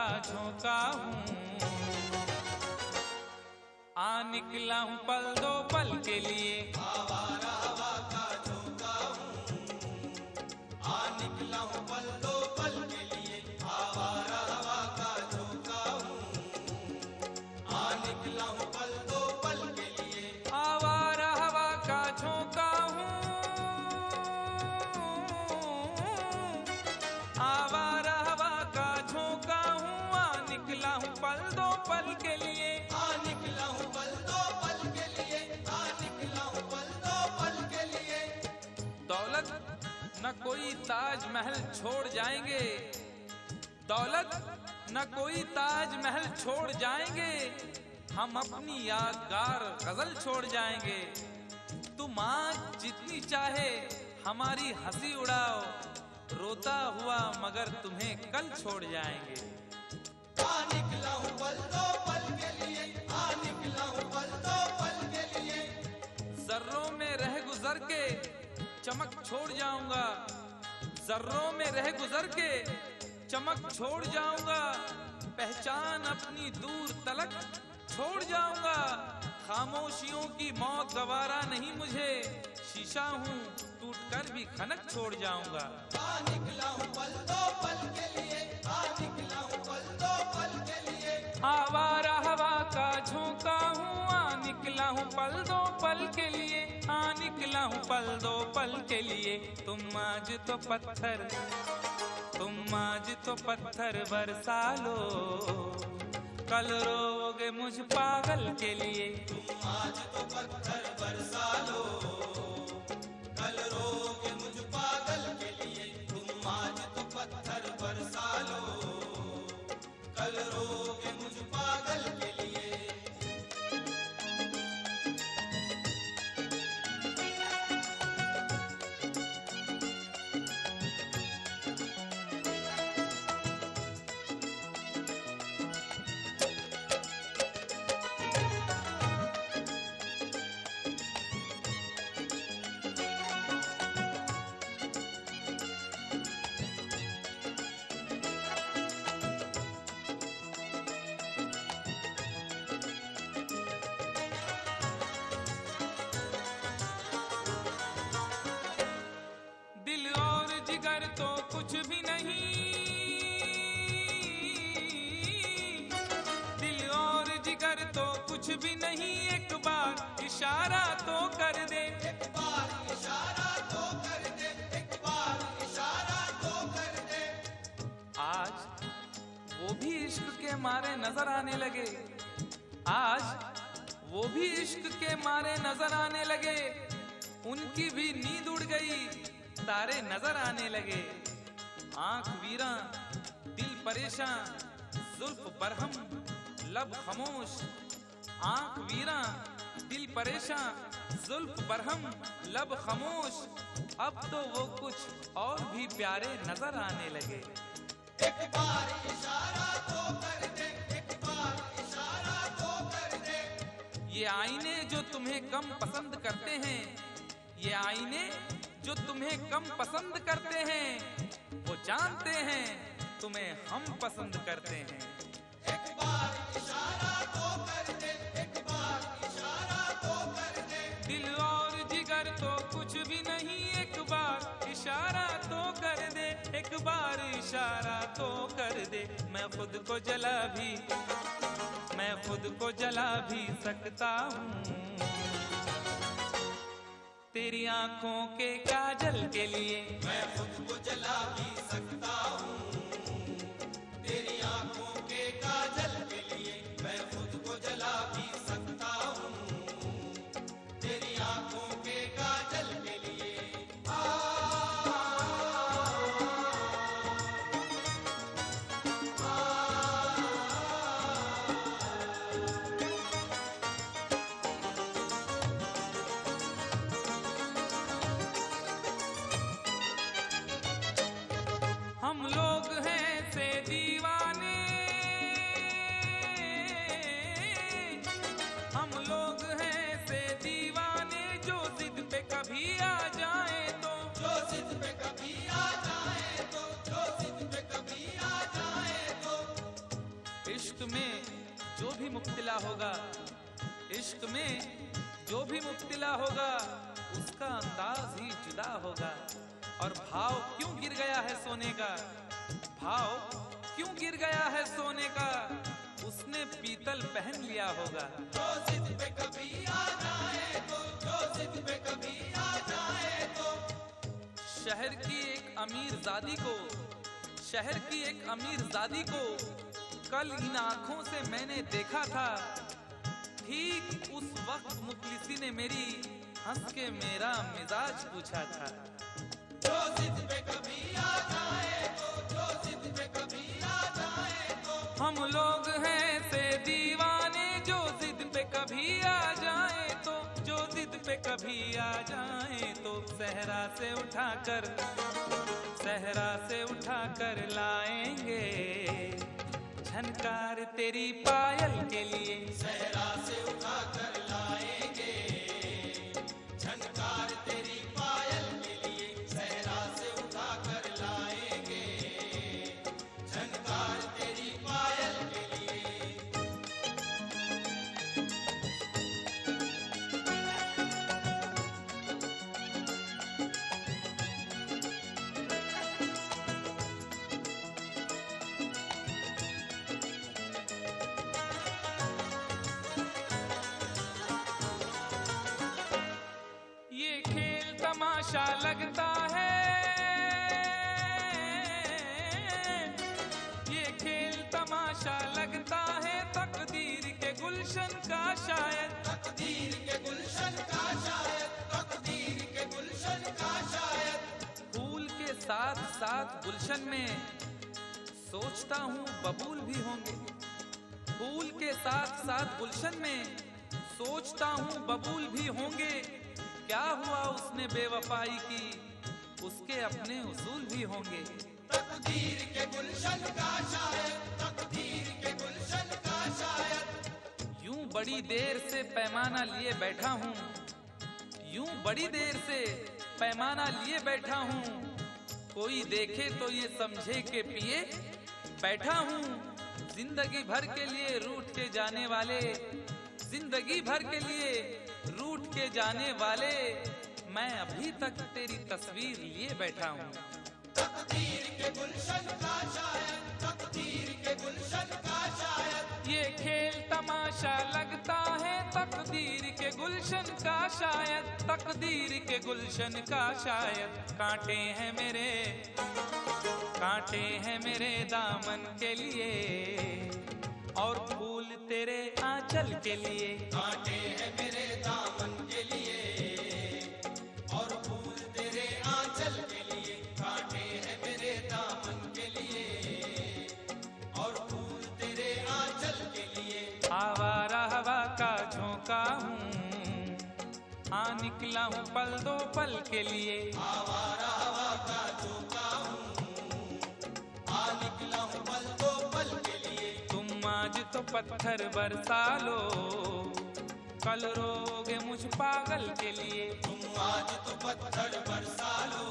का झोंका हूँ। आ निकला हूँ पल दो पल के लिए, आवारा हवा का झोंका हूँ। आ निकला हूँ पल दो पल के लिए, आवारा हवा का झोंका हूँ। आ निकला हूँ पल दो पल के लिए, आवारा हवा का झोंका हूँ। आवारा हवा का झोंका हूँ, आ निकला हूँ पल दो पल के लिए। आ निकला हूँ पल दो पल के लिए, आ निकला हूँ पल दो पल के लिए। दौलत न कोई ताजमहल छोड़ जाएंगे, दौलत न कोई ताजमहल छोड़ जाएंगे, हम अपनी यादगार गजल छोड़ जाएंगे। तुम आज जितनी चाहे हमारी हंसी उड़ाओ, रोता हुआ मगर तुम्हें कल छोड़ जाएंगे। आ निकला हूँ पल दो पल के लिए, आ निकला हूँ पल दो पल के लिए। जर्रों में रह गुजर के चमक छोड़ जाऊंगा, जर्रों में रह गुजर के चमक छोड़ जाऊंगा, पहचान अपनी दूर तलक छोड़ जाऊंगा। खामोशियों की मौत गवारा नहीं मुझे, शीशा हूँ टूट कर भी खनक छोड़ जाऊंगा। आ निकला हूँ पल दो पल के लिए, आ निकला हूँ पल दो पल के लिए। आवारा हवा का झोंका हूँ, आ निकला हूँ पल दो पल के लिए, आ निकला हूँ पल दो पल के लिए। तुम आज तो पत्थर, तुम आज तो पत्थर बरसा लो, कल रोगे मुझ पागल के लिए। तुम आज तो पत्थर बरसा लो, कल रोगे मुझ पागल के लिए। तुम आज तो पत्थर बरसा लो, कल रोगे मुझ पागल के लिए। दिल और जिगर तो कुछ भी नहीं, दिल और जिगर तो कुछ भी नहीं, एक बार इशारा तो कर दे। एक बार इशारा तो कर दे, एक बार इशारा तो कर दे। आज वो भी इश्क के मारे नजर आने लगे, आज वो भी इश्क के मारे नजर आने लगे, उनकी भी नींद उड़ गई, तारे नजर आने लगे। आंख वीरा दिल परेशान, जुल्फ बरहम लब खामोश, आंख वीरा दिल परेशान, जुल्फ बरहम लब खामोश, अब तो वो कुछ और भी प्यारे नजर आने लगे। एक बार इशारा तो कर दे, एक बार इशारा तो कर दे। ये आईने जो तुम्हें कम पसंद करते हैं, ये आईने जो तुम्हें कम पसंद करते हैं, वो जानते हैं तुम्हें हम पसंद करते हैं। एक बार इशारा तो कर दे, एक बार इशारा तो कर दे। दिल और जिगर तो कुछ भी नहीं, एक बार इशारा तो कर दे, एक बार इशारा तो कर दे। मैं खुद को जला भी, मैं खुद को जला भी सकता हूँ, तेरी आंखों के काजल के लिए। मैं खुद को जला भी सकता हूँ, तेरी आंखों के काजल के लिए। मैं खुद को जला भी सकता हूँ, तेरी आंखों के काजल के लिए। हम लोग इश्क में जो भी मुब्तला होगा, इश्क में जो भी मुब्तला होगा, उसका अंदाज ही जुदा होगा। और भाव क्यों गिर गया है सोने का, भाव क्यों गिर गया है सोने का, उसने पीतल पहन लिया होगा। जो जिद पे कभी आ जाए तो, जो जिद पे कभी आ जाए तो। शहर की एक अमीरजादी को, शहर की एक अमीरजादी को कल इन आंखों से मैंने देखा था। ठीक उस वक्त मुखलिसी ने मेरी हंस के मेरा मिजाज पूछा था। जो जिद पे कभी आ जाए तो, जो जिद पे कभी आ जाए तो। हम लोग हैं से दीवाने, जो जिद पे कभी आ जाए तो, जो जिद पे कभी आ जाए तो। सहरा से उठाकर, सहरा से उठाकर लाएंगे झनकार तेरी पायल के लिए। सहरा से उठा कर लाएंगे झनकार तेरी पायल के लिए। सहरा से उठा कर लाएंगे झनकार तेरी पायल के लिए। ये खेल तमाशा लगता है, ये खेल तमाशा लगता है, तकदीर के गुलशन का शायद। तकदीर के गुलशन का शायद, तकदीर के गुलशन का शायद। फूल के साथ साथ गुलशन में सोचता हूँ बबूल भी होंगे। फूल के साथ साथ गुलशन में सोचता हूँ बबूल भी होंगे। क्या हुआ उसने बेवफाई की, उसके अपने उसूल भी होंगे। तकदीर के गुलशन का शायद, तकदीर के गुलशन का शायद। यूं बड़ी देर से पैमाना लिए बैठा हूँ, यूं बड़ी देर से पैमाना लिए बैठा हूँ। कोई देखे तो ये समझे के पिए बैठा हूँ। जिंदगी भर के लिए रूठ के जाने वाले, जिंदगी भर के लिए रूठ के जाने वाले, मैं अभी तक तेरी तस्वीर लिए बैठा हूँ। तकदीर के गुलशन का शायद, तकदीर के गुलशन का शायद। ये खेल तमाशा लगता है, तकदीर के गुलशन का शायद, तकदीर के गुलशन का शायद। कांटे हैं मेरे, कांटे हैं मेरे दामन के लिए, और फूल तेरे आंचल के लिए। कांटे हैं मेरे दामन के लिए और फूल तेरे आंचल के लिए। कांटे हैं मेरे दामन के लिए और फूल तेरे आंचल के लिए। आवारा हवा का झोंका हूँ, हाँ निकला हूँ पल दो पल के लिए। आवारा हवा का झोंका हूँ, आ निकला हूँ पल दो पल के लिए। तुम आज तो पत्थर बरसा लो, कल रोगे मुझ पागल के लिए। तुम आज तो पत्थर बरसा लो,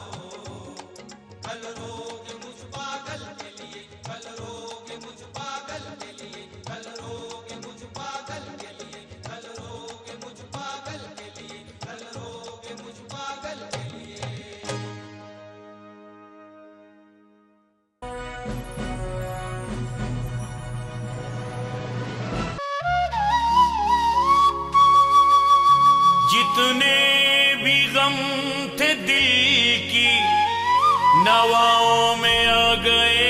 कल रोगे मुझ पागल के लिए। कल रोगे मुझ पागल के लिए। कल रोगे मुझ पागल के लिए। कल रोगे मुझ पागल के लिए। कल रोगे मुझ पागल के लिए। जितने भी गम थे दिल की नवाओं में आ गए,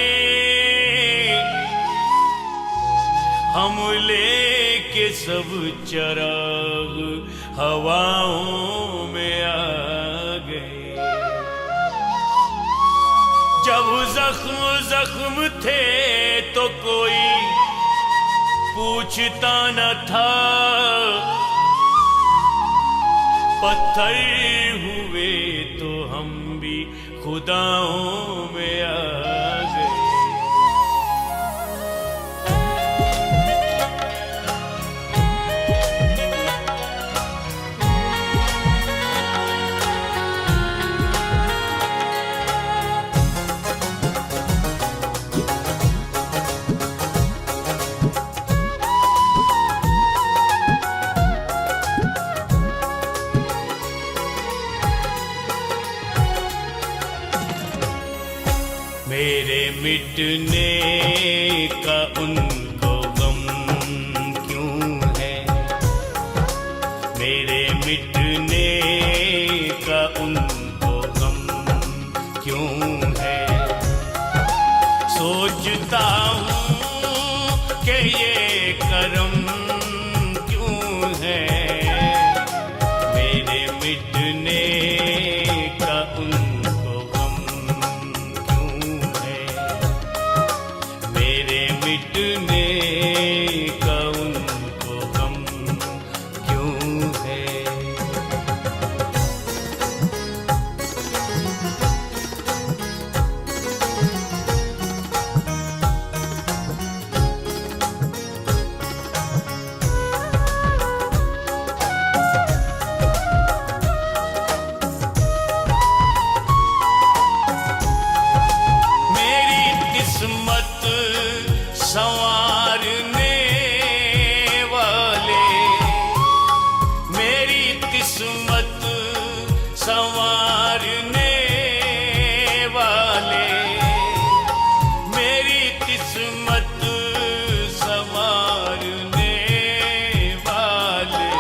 हम लेके सब चराग हवाओं में आ गए। जब जख्म जख्म थे तो कोई पूछता न था, पत्थर हुए तो हम भी खुदाओं में आ गए। मिटने का उनको गम क्यों है, मेरे मिटने का उनको गम क्यों है। सोचता हूँ कि ये करम क्यों है, मेरे मिटने का उनको गम क्यों है, मेरे मिटने का उनको गम क्यों है। संवारने वाले, मेरी किस्मत संवारने वाले, मेरी किस्मत संवारने वाले,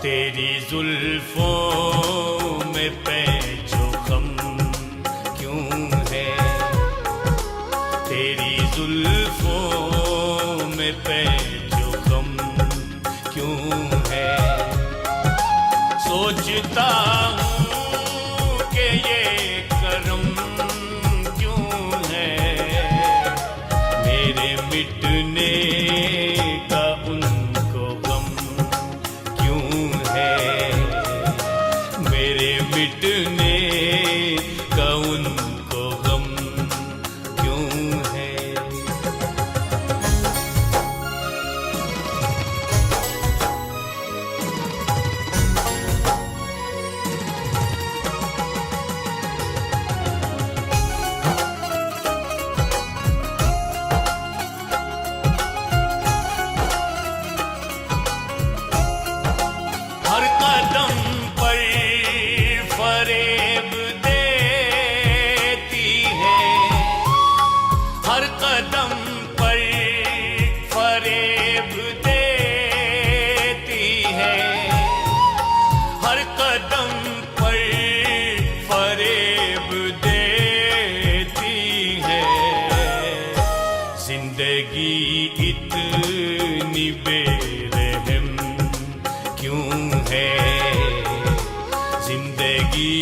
तेरी जुल्फों में पैचो खम क्यों है, तेरी जुल्फों में पैचो गम क्यों है। सोचता हूँ कि ये करम क्यों है, मेरे मिटने का उनको गम क्यों है, मेरे मिटने का उनको गम क्यों है। हर कदम पर फरेब देती है, हर कदम पर फरेब देती है, हर कदम पर फरेब देती है। जिंदगी इतनी बेरहम क्यों है, जिंदगी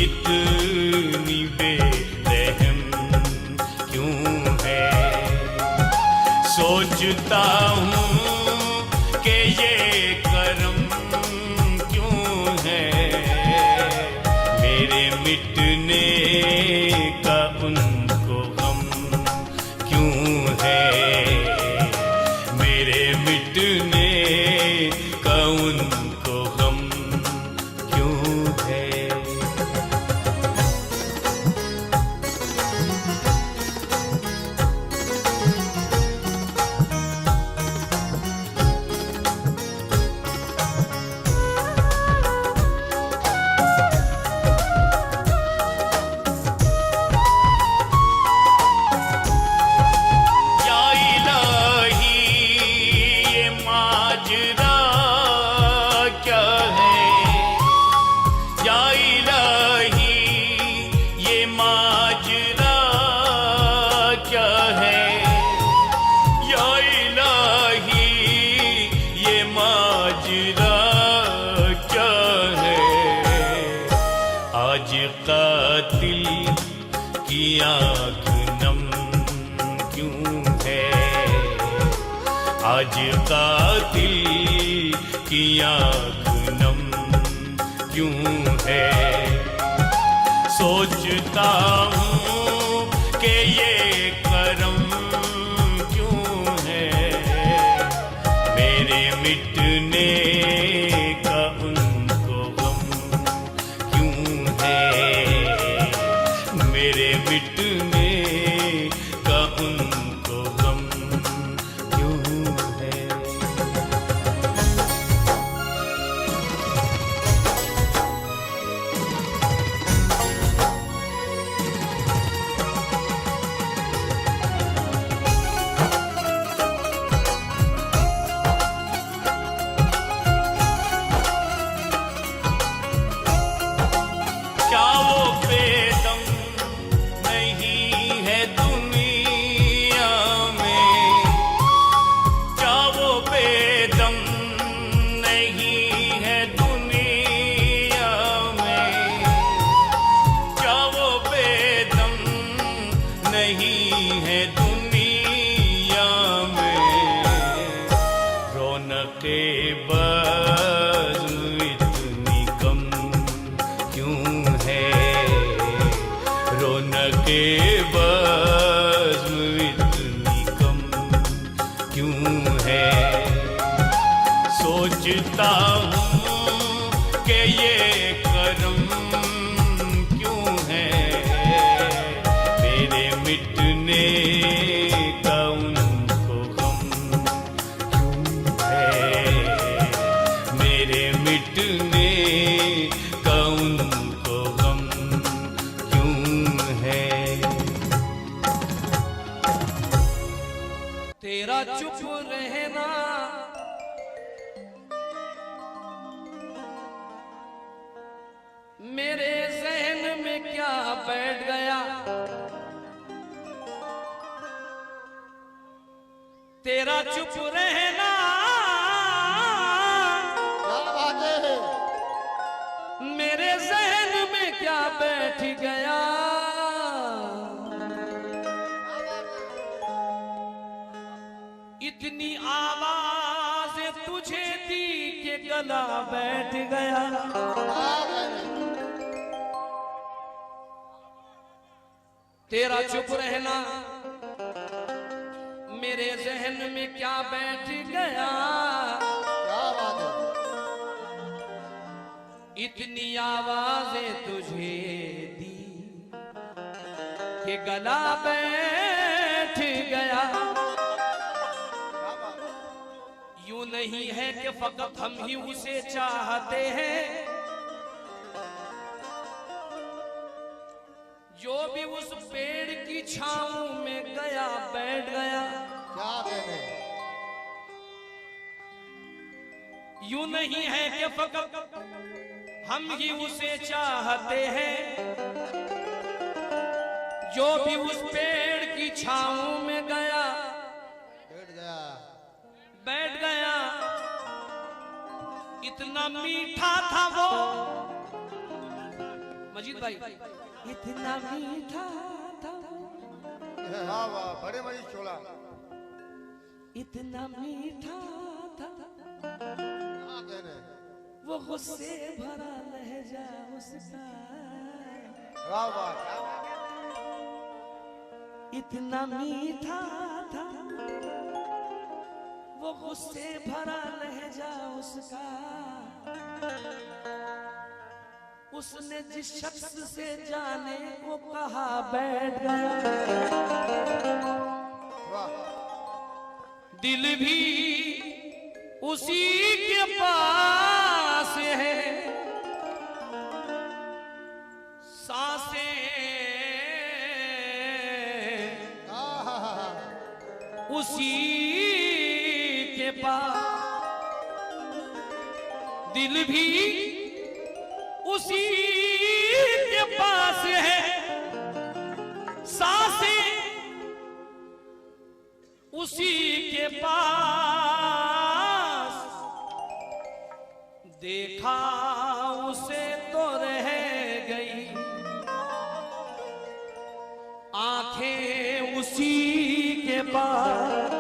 इतनी बेरहम क्यों है। सोचता हूँ कि ये करम क्यों है, मेरे मिटने का उनको गम क्यों है, मेरे मिटने का उनको गम क्यों है। या इलाही ये माजरा क्या है, या इलाही ये माजरा क्या है, या इलाही ये माजरा क्या है। आज कातिल की आँख नम क्यों है, आज कातिल की आँख नम क्यों है। सोचता हूँ कि ये करम क्यों है, मेरे मिटने का उनको गम क्यों है, मेरे मिटने का उनको गम क्यों है। क्यों है। सोचता हूँ कि ये करम क्यों है, मेरे मिटने का उनको गम क्यों है, मेरे मिटने का उनको गम क्यों है। तेरा चुप रहना मेरे जहन में क्या बैठ गया, तेरा चुप रहना मेरे जहन में क्या बैठ गया। इतनी आवाज़ तुझे दी के गला बैठ गया। तेरा चुप रहना मेरे जहन में क्या बैठ गया। इतनी आवाज़ें तुझे दी कि गला बैठ गया। यूं नहीं है कि फकत हम ही उसे चाहते हैं, जो भी उस पेड़ की छांव में गया बैठ गया। यूं नहीं है कि फकत हम ही उसे चाहते हैं, जो भी उस पेड़ की छांव में गया बैठ गया। इतना मीठा था वो मजीद भाई, इतना मीठा था, बड़े मजी छोड़ा, इतना मीठा था वो गुस्से भरा लहजा उसका। इतना मीठा था वो गुस्से भरा लहजा उसका। उसने जिस शख्स से जाने को कहा बैठ गया। दिल भी उसी के पास है, सांसें उसी के पास, दिल भी उसी के पास है, सांसें उसी के पास। देखा उसे तो रह गई आंखें उसी के पास।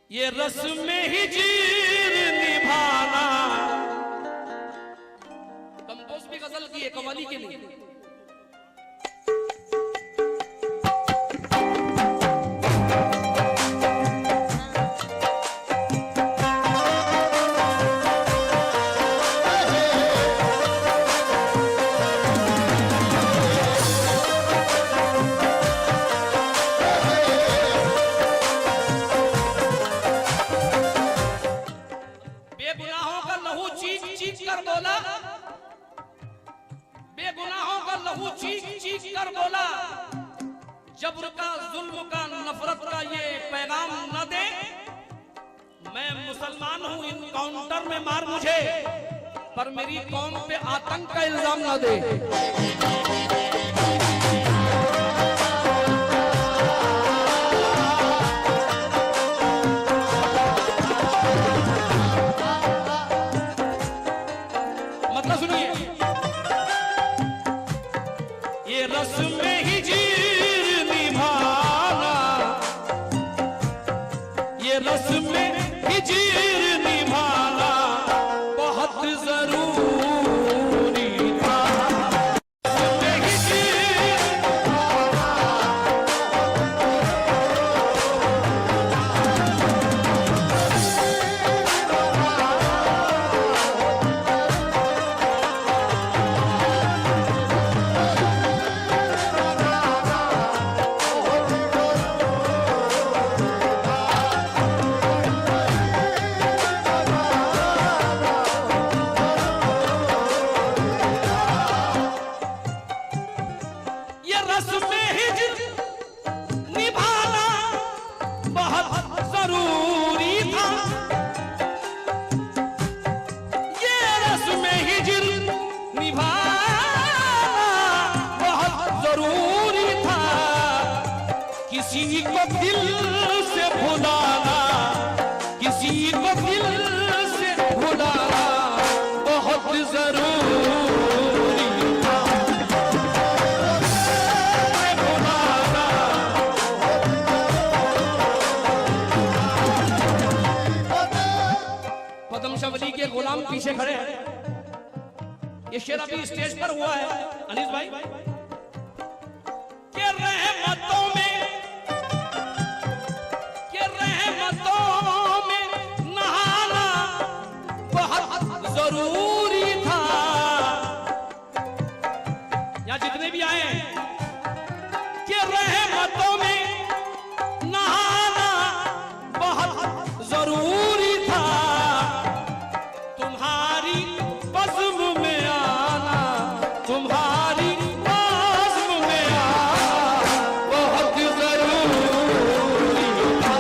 ये रस्म हिजर निभाना, कंपोज भी गजल की है कव्वाली के लिए। बेगुनाहों का लहू चीख चीख कर बोला, जब्र का, जुल्म का, नफरत का ये पैगाम न दे। मैं मुसलमान हूँ, इनकाउंटर में मार मुझे, पर मेरी कौम पे आतंक का इल्जाम न दे। रस्म हिजर निभाना, ये रस्म हिजर निभाना बहुत जरूरी था। रस्म हिजर ये रस्म हिजर निभाना बहुत जरूरी था। ये रस्म हिजर निभाना बहुत जरूरी था। किसी को दिल से भुलाना, किसी को दिल से भुलाना बहुत जरूरी था। भुलाना पद्मशवली के गुलाम पीछे खड़े हैं। ये शेर अभी स्टेज पर हुआ है अनीस भाई। के रहमतों में, के रहमतों में नहाना बहुत जरूरी था। यहाँ जितने भी आए हैं, के रहमतों में नहाना बहुत जरूरी था। तुम्हारी बज़्म में आना, तुम्हारी बज़्म में आना बहुत जरूरी था।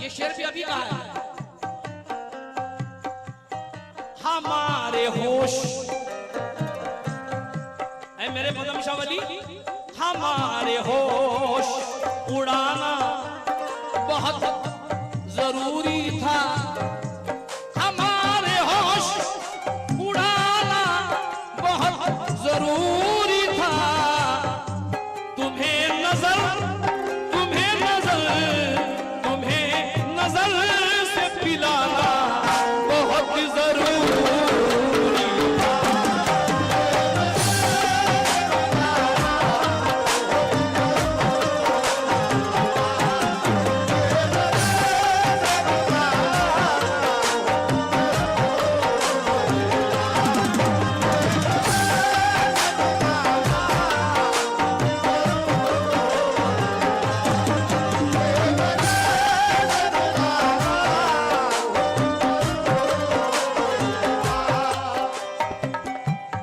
ये शेर भी अभी कहा है। हमारे होश, ऐ मेरे पद्मशवली, हमारे होश उड़ाना बहुत जरूरी था। हमारे होश उड़ाना बहुत जरूरी था। तुम्हें नजर, तुम्हें नजर, तुम्हें नजर से पिलाना बहुत जरूरी था।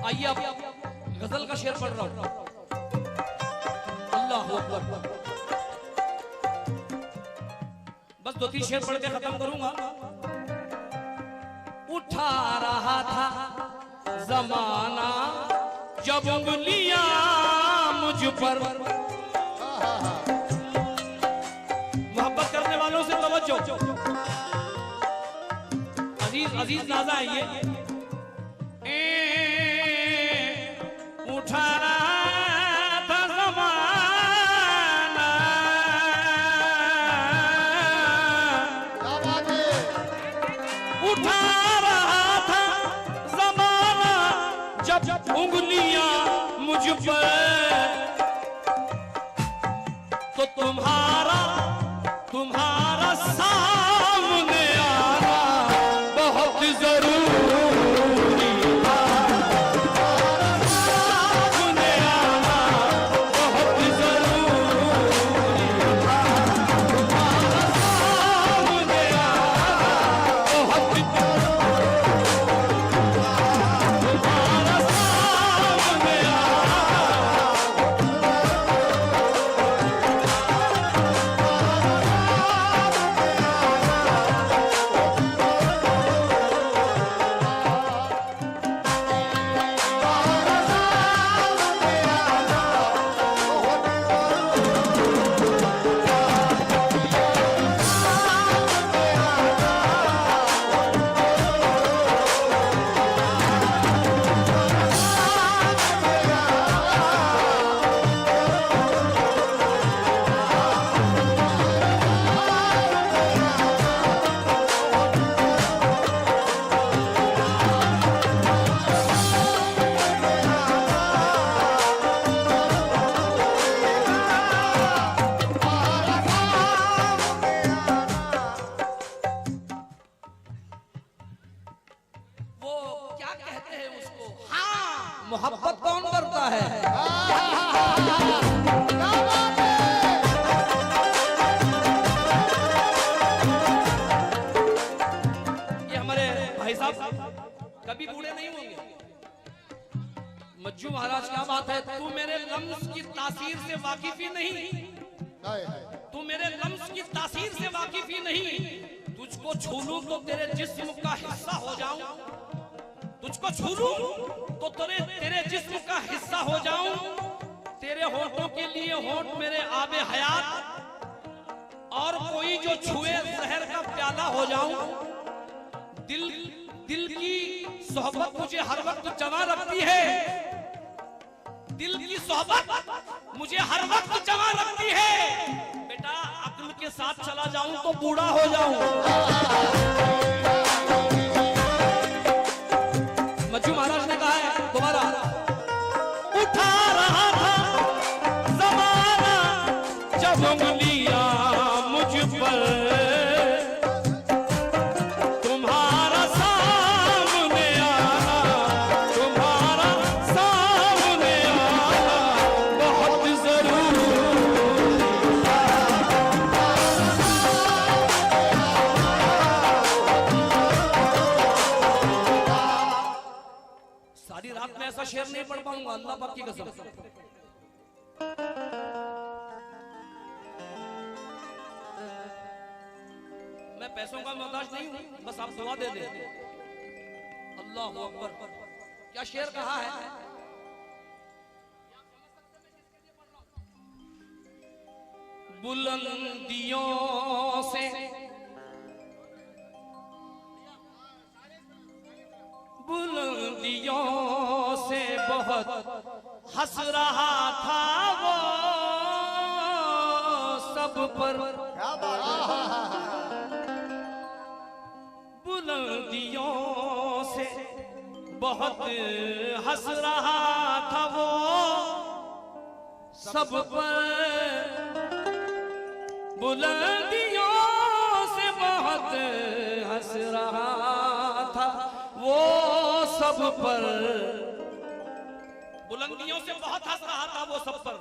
आइए अब गजल का शेर पढ़ रहा हूं। अल्लाह अकबर। बस 2-3 शेर पढ़ के खत्म करूंगा। उठा रहा था जमाना जब उंगलियां मुझ पर, मोहब्बत करने वालों से तवज्जो। अजीज अजीज नाजा आइए। उठा रहा था ज़माना, उठा रहा था ज़माना जब उंगलियां मुझ पर, तो तुम्हारा तुम्हारा सामने आना बहुत जरूरी था। सामने क्या बात है। ये हमारे भाई साहब कभी बूढ़े नहीं होंगे। मज्जू महाराज, क्या बात है, तू मेरे लम्स की तासीर से वाकिफ ही नहीं, हाय हाय। तू मेरे लम्स की तासीर से वाकिफ ही नहीं। तुझको छू लूं तो तेरे जिस्म का हिस्सा हो जाऊं, तुझको छू लूं तो तेरे जिस्म का हिस्सा हो जाऊं। तेरे होठों के लिए होठ मेरे आबे हयात, और कोई जो छुए जहर का प्याला हो जाऊं। दिल की सोहबत मुझे हर वक्त जमा रखती है, दिल की सोहबत मुझे हर वक्त जमा रखती है। बेटा अक्ल के साथ चला जाऊं तो बूढ़ा हो जाऊं। मज्जू महाराज ने कहा है दोबारा, उठा रहा था जमाना जब उंगलियां मुझ पर, तुम्हारा सामने आना, तुम्हारा सामने आना बहुत जरूरी। सारी रात में ऐसा शेर नहीं पढ़ पाऊंगा, अल्लाह पाक की कसम। मैं पैसों का मोहताज नहीं हूं, बस आप दुआ दे दे। अल्लाह अकबर, क्या शेर कहा है। बुलंदियों से बुलंदियों से बहुत हंस रहा था वो सब पर, क्या बात है। बुलंदियों से बहुत हंस रहा था वो सब पर, बुलंदियों से बहुत हंस रहा था वो सब पर, बुलंदियों से बहुत हंस रहा था वो सब पर।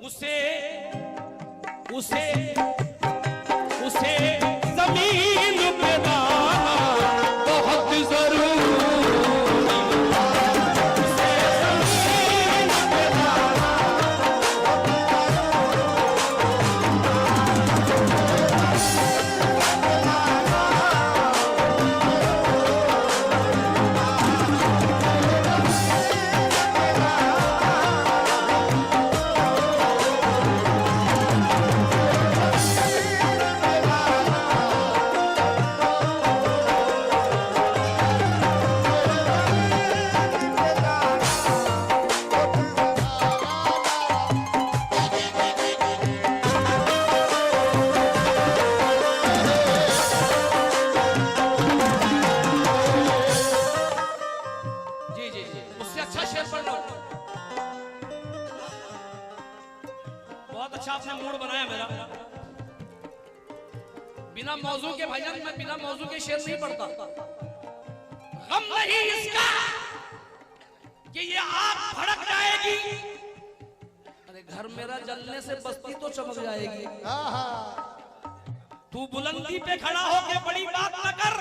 उसे उसे उसे जमीन पे दाना बहुत जरूरी, उसे जमीन पे दाना। बिना मौजू के भाईजान, मैं बिना मौजू के शेर नहीं पढ़ता। गम नहीं इसका कि ये आग भड़क जाएगी, अरे घर मेरा जलने से बस्ती तो चमक जाएगी। तू बुलंदी पे खड़ा होके बड़ी बात न कर,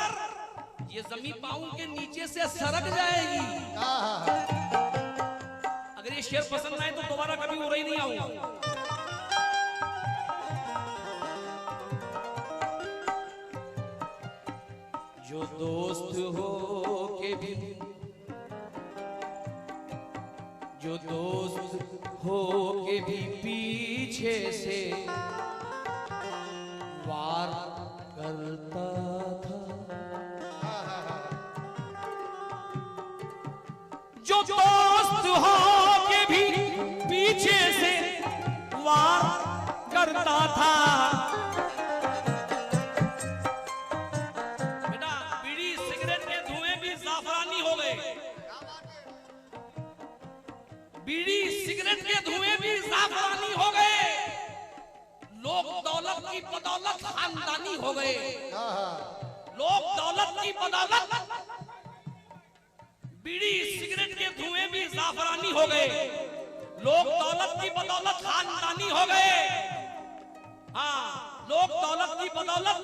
ये जमीन पाँव के नीचे से सरक जाएगी। अगर ये शेर पसंद आए तो दोबारा कभी उड़े ही नहीं आऊंगा। जो दोस्त हो के भी, जो दोस्त हो के भी पीछे से वार करता था, जो दोस्त हो के भी पीछे से वार करता था। बीड़ी सिगरेट के धुएं भी जाफरानी हो गए, लोग दौलत की बदौलत खानदानी हो गए, लोग दौलत की बदौलत बीड़ी सिगरेट के धुएं भी जाफरानी हो गए। लोग दौलत की बदौलत खानदानी हो गए। हाँ, लोग दौलत की बदौलत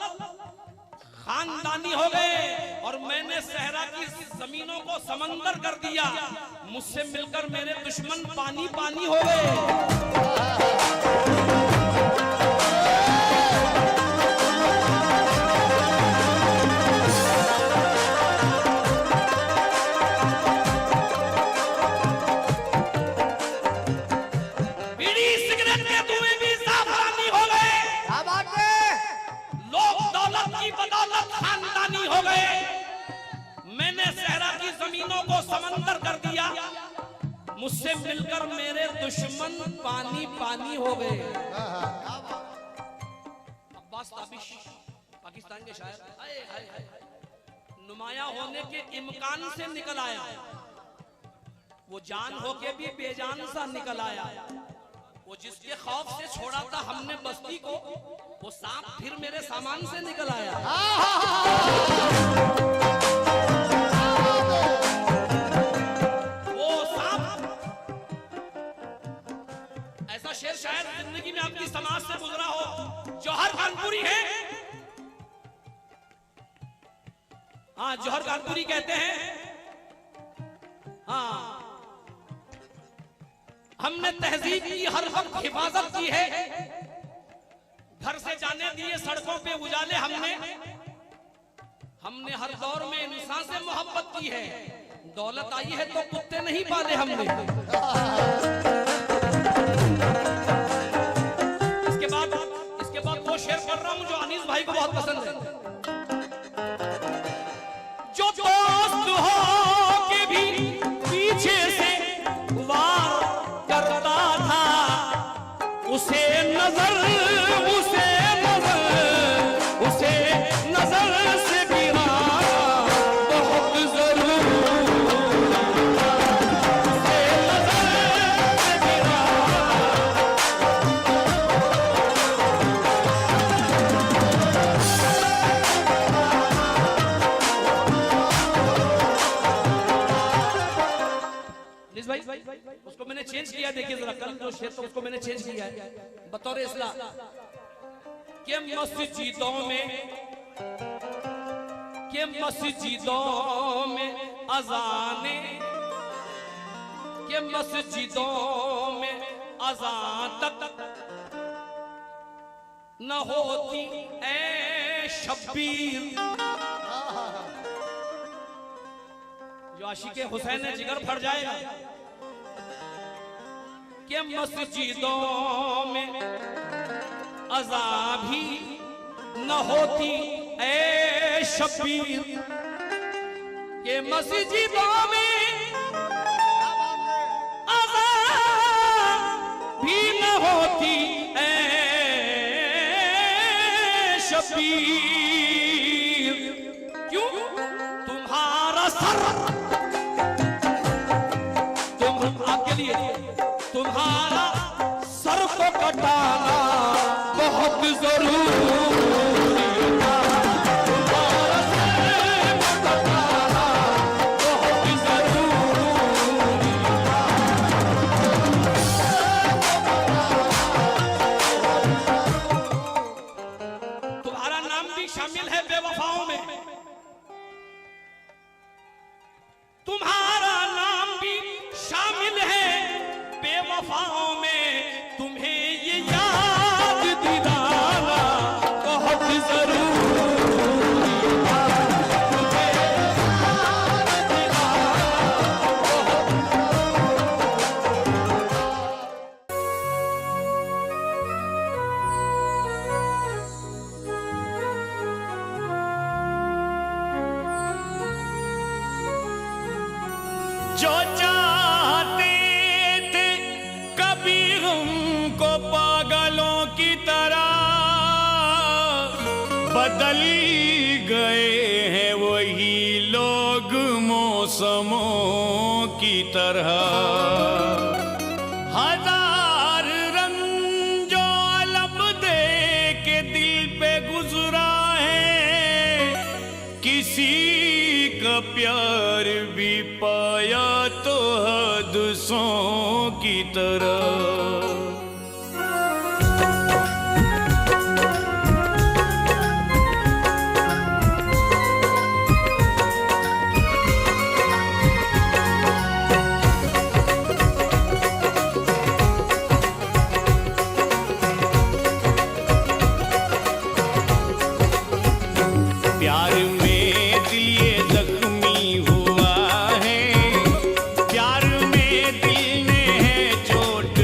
खानदानी हो गए और मैंने सहरा की जमीनों को समंदर कर दिया। मुझसे मिलकर मेरे दुश्मन पानी पानी हो गए। बीड़ी सिगरेट के धुएं भी सावधानी हो गए। क्या बात है? लोग दौलत की बदौलत खानदानी हो गए। मैंने सहरा की जमीनों को समंदर कर दिया। मुझसे मिलकर मेरे दुश्मन पानी पानी हो गए। अब्बास ताबिश पाकिस्तान के शायर हाय हाय हाय नुमाया होने के इम्कान से निकल आया। वो जान होके भी बेजान सा निकल आया। वो जिसके खौफ से छोड़ा था हमने बस्ती को, वो सांप फिर मेरे सामान से निकल आया। वो सांप ऐसा शेर शायद जिंदगी में आपकी समाज से गुजरा हो। जौहर कानपुरी है। हाँ, जौहर कानपुरी कहते हैं, हाँ, हमने तहजीब की हर वक्त हिफाजत की है। घर से जाने दिए सड़कों पे उजाले हमने हर दौर में इंसान से मोहब्बत की है। दौलत आई है तो कुत्ते नहीं पाले हमने। इसके बाद वो शेर पढ़ रहा हूं जो अनीस भाई को बहुत पसंद है। जो दोस्त हो के भी पीछे से वार करता था, उसे नजर से गिराना बहुत जरूरी। उसे नजर से गिराना। भाई उसको मैंने चेंज किया। देखिए जरा, कल जो शेर था उसको मैंने चेंज किया है बतौर इस्लाह के मस्जिदों में अजाने के मस्जिदों में अजान तक न होती ऐ शब्बीर। जो आशिक़े हुसैन जिगर फट जाएगा कि मस्जिदों में अज़ा भी न होती ऐ शब्बीर। के मस्जिदों में अज़ा भी न होती ऐ शब्बीर। क्यों? तुम्हारा सर तुम्हारा सर को कटाना बहुत जरूरी था। तुम्हारा सर को कटाना बहुत जरूरी था। तुम्हारा नाम भी शामिल है बेवफाओं में। तुम्हारा नाम भी शामिल है बेवफाओं में। तुम्हें ये याद दिलाना बहुत जरूरी था। तुम्हें याद दिलाना बहुत जो चाहते थे कभी हमको पागलों की तरह, बदल गए हैं वही लोग मौसमों की तरह। हजार रंजो लब दे के दिल पे गुजरा है, किसी प्यार भी पाया तो हादसों की तरह। प्यार में दिल ये जख्मी हुआ है, प्यार में दिल ने है चोट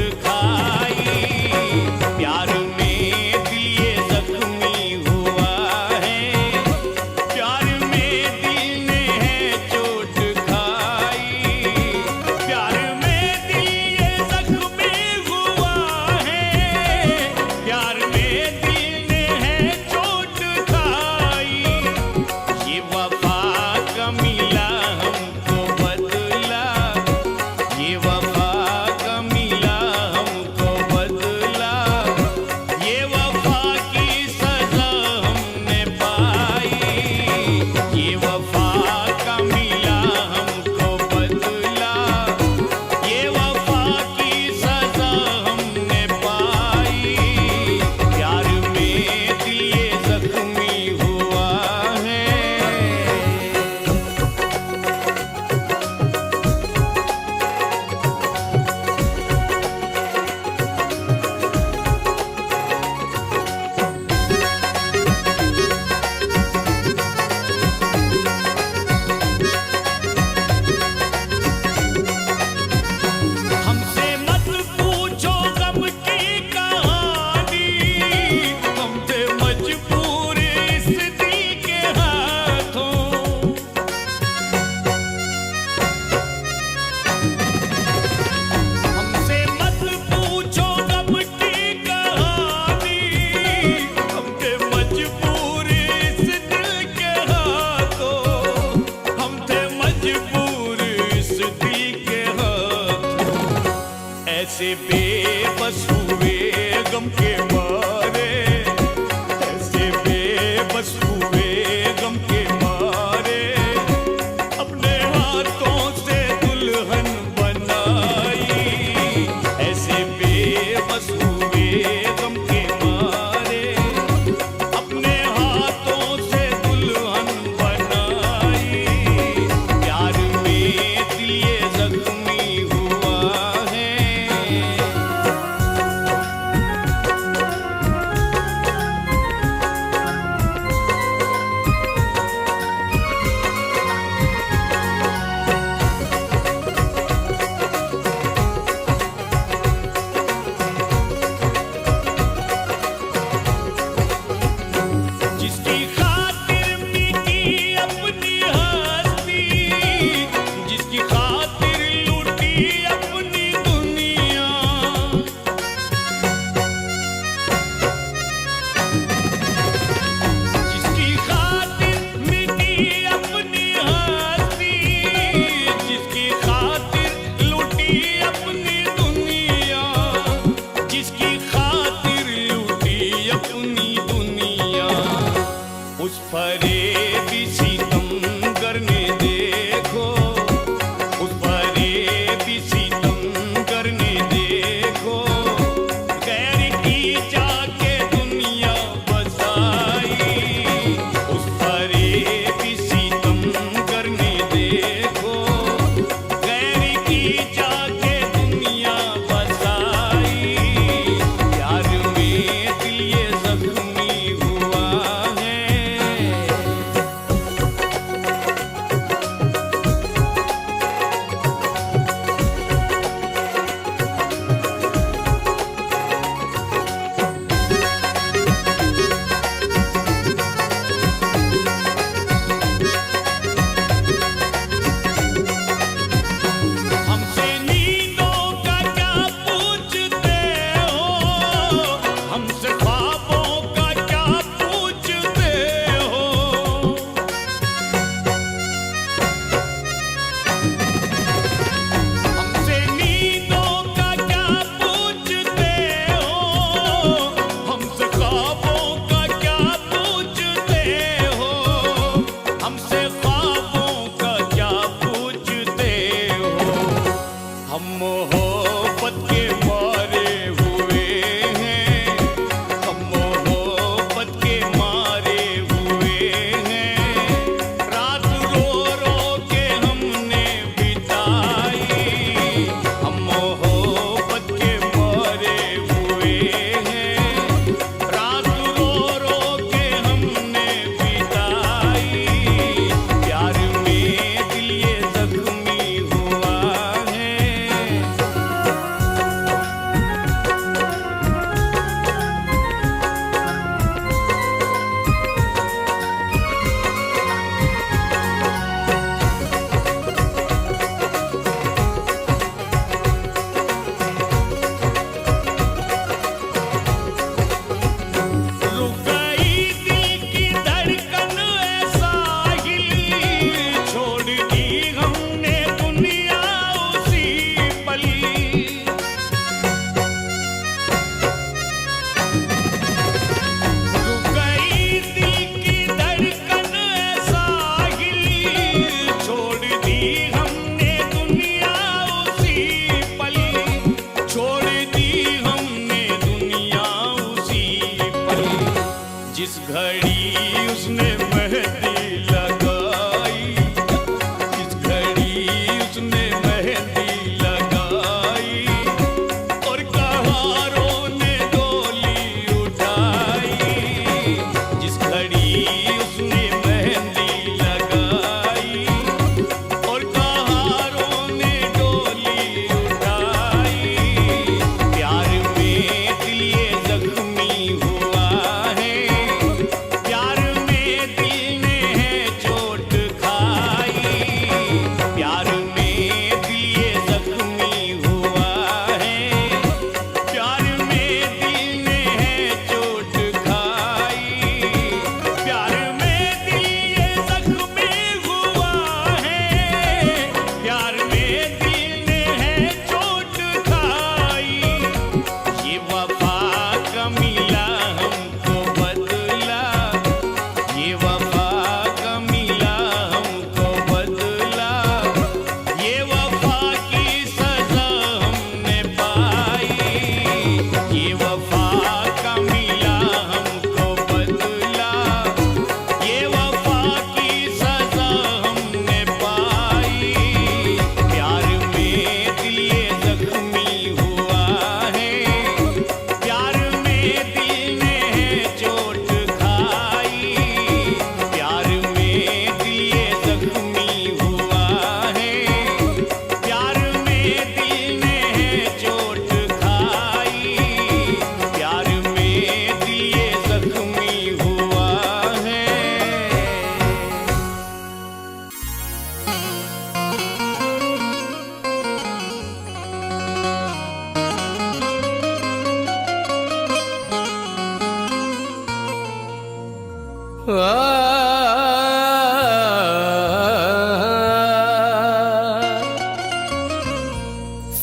घड़ी उसने मेहंदी लगाई, जिस घड़ी उसने मेहंदी लगाई, और कहारों ने डोली उठाई। जिस घड़ी उसने मेहंदी लगाई और कहारों ने डोली उठाई, प्यार में दिल ये जख्मी हुआ है, प्यार में दिल ने है चोट खाई, प्यार में दिल ये जख्मी हुआ है, प्यार में दिल ने है चोट खाई, प्यार में दिल ये जख्मी हुआ है, प्यार में दिल ने है चोट खाई। ये वफा का मिला हमको बदला, ये वफा का मिला हमको बदला, ये वफा की सजा हमने पाई। ये वफा का मिला हमको बदला, ये वफा की सजा हमने पाई। प्यार में दिल ये जख्मी हुआ है, प्यार में दिल ने है चोट खाई, प्यार में दिल ये जख्मी हुआ है, प्यार में दिल ने है चोट खाई, प्यार में दिल ये जख्मी हुआ है।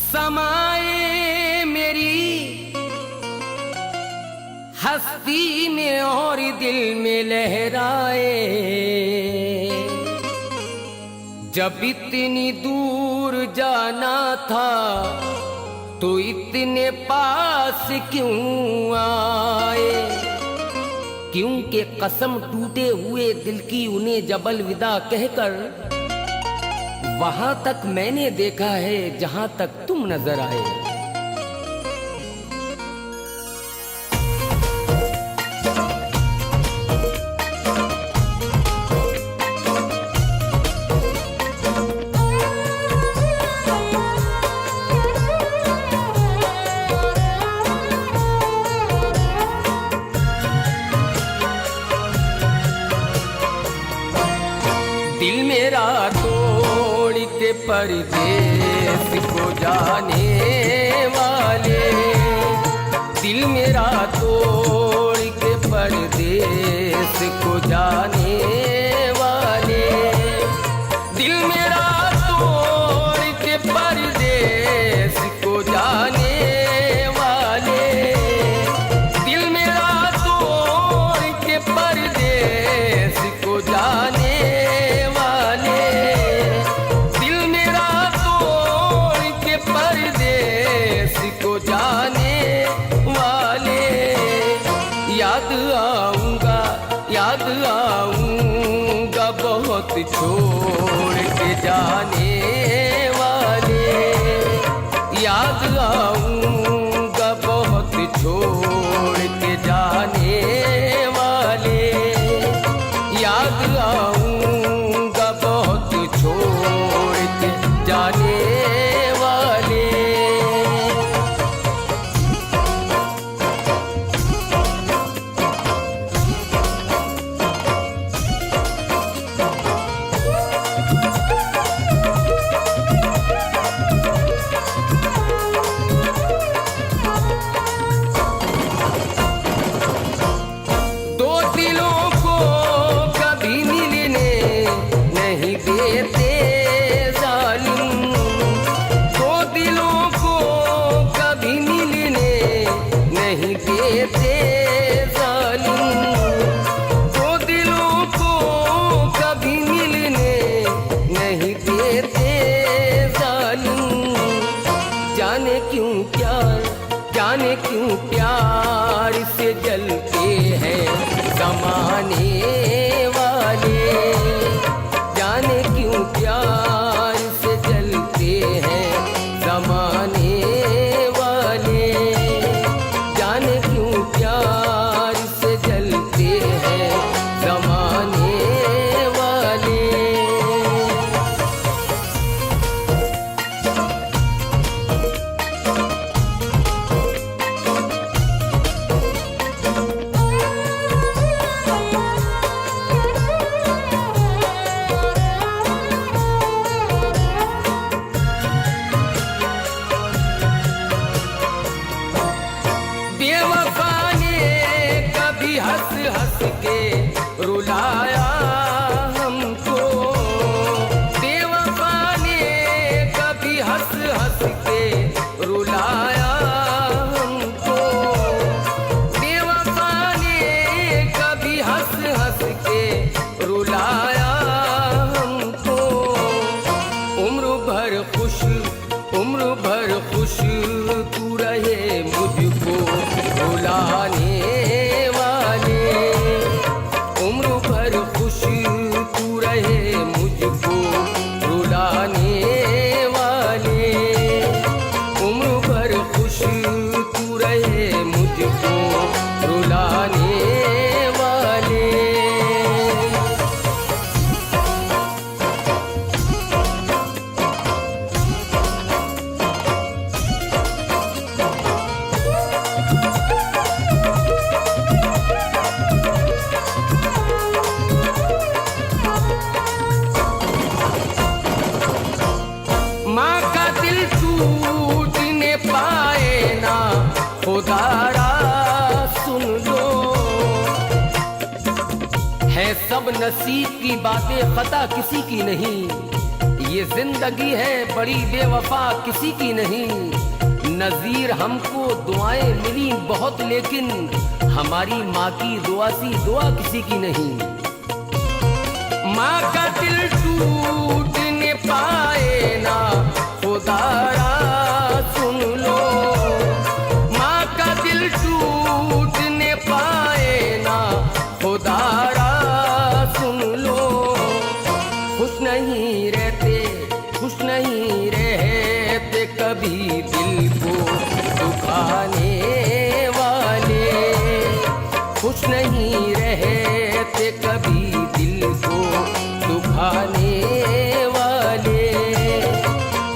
समाए मेरी हस्ती में और दिल में लहराए, जब इतनी दूर जाना था तो इतने पास क्यों आए। क्योंकि कसम टूटे हुए दिल की उन्हें जब अलविदा कहकर वहां तक मैंने देखा है जहां तक तुम नजर आए। दिल मेरा तोड़ के परदेस को जाने वाले, दिल मेरा तोड़ के परदेस को जाने वाले, दिल मेरा तोड़ के परदेस को जाने वाले, दिल मेरा तोड़ के परदेस को जाने वाले, दिल मेरा तोड़ के परदेस को जाने वाले। याद आऊंगा बहुत छोड़ के जाने वाले, याद आऊंगा बहुत छोड़ के जाने वाले, याद आऊंगा बहुत छोड़ के जाने वाले। दो दिलों को कभी मिलने नहीं देते जालिम, दो दिलों को कभी मिलने नहीं देते जालिम, दो दिलों को कभी मिलने नहीं देते जालिम। जाने क्यों प्यार से जलते हैं समा प्यार से जलते हैं जमाने वाले। बेवफा ने कभी हंस हंस के रुलाया हमको, बेवफा ने कभी हंस हंस के रुलाया हमको, बेवफा ने कभी हंस हंस के रुलाया हमको। उम्र भर खुश तू रहे मुझको रुलाने वाले, उम्र भर खुश तू रहे मुझको रुलाने वाले, उम्र भर खुश तू रहे मुझको रुलाने वाले। माँ का दिल टूटने पाए ना खुदारा सुन लो, है सब नसीब की बातें खता किसी की नहीं, ये जिंदगी है बड़ी बेवफा किसी की नहीं। नजीर हमको दुआएं मिली बहुत लेकिन हमारी माँ की दुआ सी दुआ किसी की नहीं। माँ का दिल टूटने पाए ना खुदारा सुन लो, माँ का दिल टूटने पाए ना खुदारा सुन लो। खुश नहीं रहते कभी दिल को दुखाने वाले, खुश नहीं रहते कभी दिल को दुखाने वाले,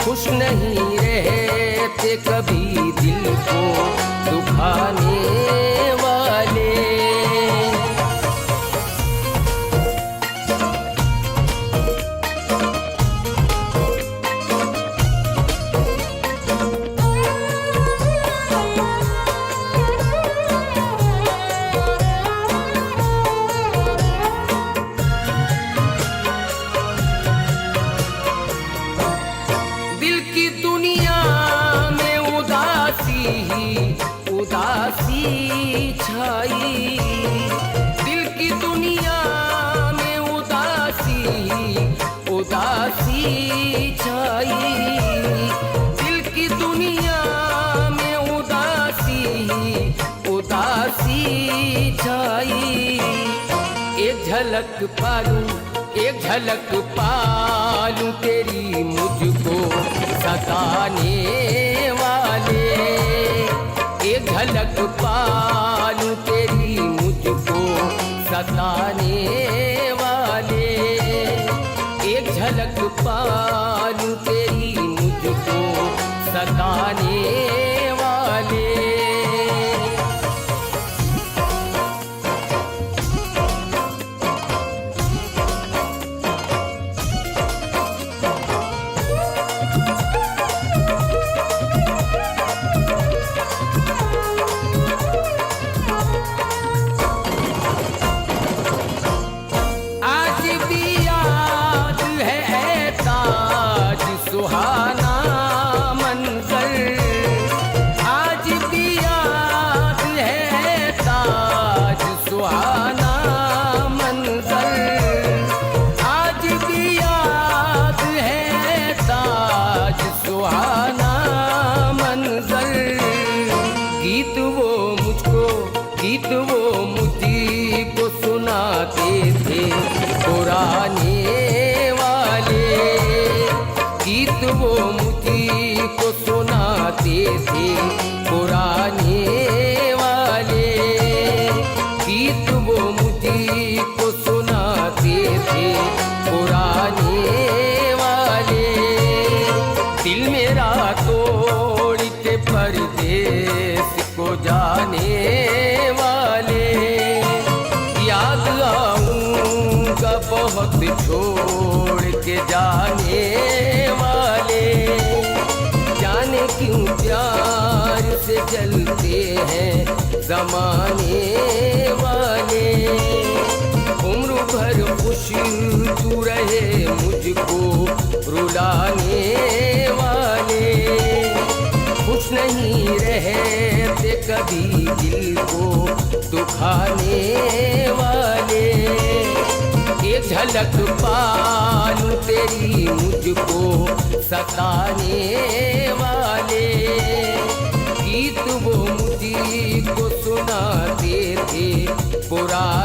खुश नहीं रहते कभी दिल को दुखाने वाले। दिल की दुनिया में उदासी छाई, दिल की दुनिया में उदासी छाई, दिल की दुनिया में उदासी छाई। एक झलक पालूं तेरी मुझको सताने वाले, एक झलक पालूं तेरी मुझको सताने वाले, एक झलक पालूं तेरी मुझको सताने वाले। आज भी याद है ताज सुहाना मंजर, आज भी याद है ताज सुहाना मंजर, आज भी याद है ताज सुहाना मंजर। गीत वो मुझको सुनाते थे पुराने वाले, गीत वो मुझको सुनाते थे पुराने वाले, जमाने वाले। उम्र भर खुश तू रहे मुझको रुलाने वाले। खुश नहीं रहते कभी दिल को दुखाने वाले। एक झलक पालूं तेरी मुझको सताने वाले। गीत वो मुझको सुनाते थे पुराने